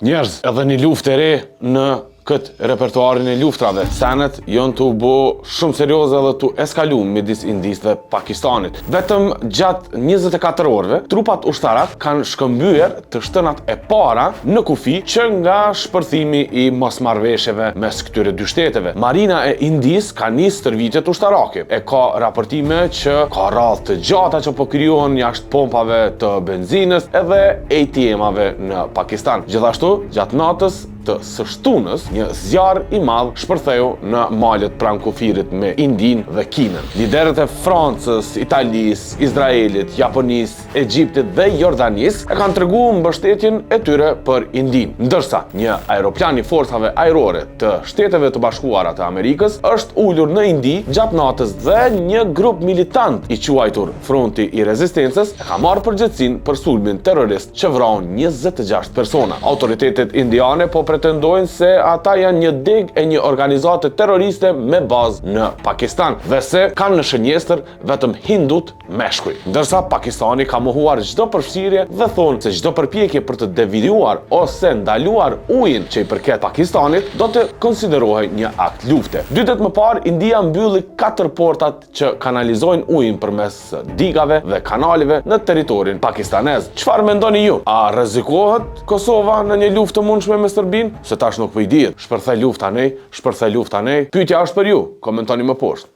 Njerëz, edhe një luftë e re në këtë repertuarin e luftrave. Senet janë të bo shumë serioze dhe të eskalu midis Indisë dhe Pakistanit. Vetëm gjatë 24 orëve, trupat ushtarak kanë shkëmbyer të shtënat e para në kufi që nga shpërthimi i mosmarrveshjeve mes këtyre dy shteteve. Marina e Indisë ka nisë stërvitjet ushtarake. E ka raportime që ka rradhë të gjata që po krijohen jashtë pompave të benzinës edhe ATM-ave në Pakistan. Gjithashtu, gjatë natës të së shtunës, një zjarr i madh shpërtheu në malet pranë kufirit me Indin dhe Kinën. Liderët e Francës, Italisë, Izraelit, Japonisë, Egjiptit dhe Jordanisë e kanë treguar mbështetjen e tyre për Indin. Ndërsa një aeroplan i forcave ajrore të Shteteve të Bashkuara të Amerikës është ulur në Indi gjatë natës dhe një grup militant i quajtur Fronti i Rezistencës e ka marrë përgjegjësinë për sulmin terrorist që vrau 26 persona. Autoritetet indiane po pretendojnë se ata janë një deg e një organizate terroriste me bazë në Pakistan dhe se kanë në shënjestër vetëm hindut meshkuj. Ndërsa Pakistani ka mohuar çdo përfshirje dhe thonë se çdo përpjekje për të devijuar ose ndaluar ujin që i përket Pakistanit do të konsiderohej një akt lufte. 2 ditë më parë, India mbylli 4 portat që kanalizojnë ujin përmes digave dhe kanaleve në territorin pakistanez. Çfarë mendoni ju? A rrezikohet Kosova në një luftë të mundshme me Serbinë? Se tash nuk po i dihet. Shpërthej lufta nej, shpërthej lufta nej. Pyetja është për ju. Komentoni më poshtë.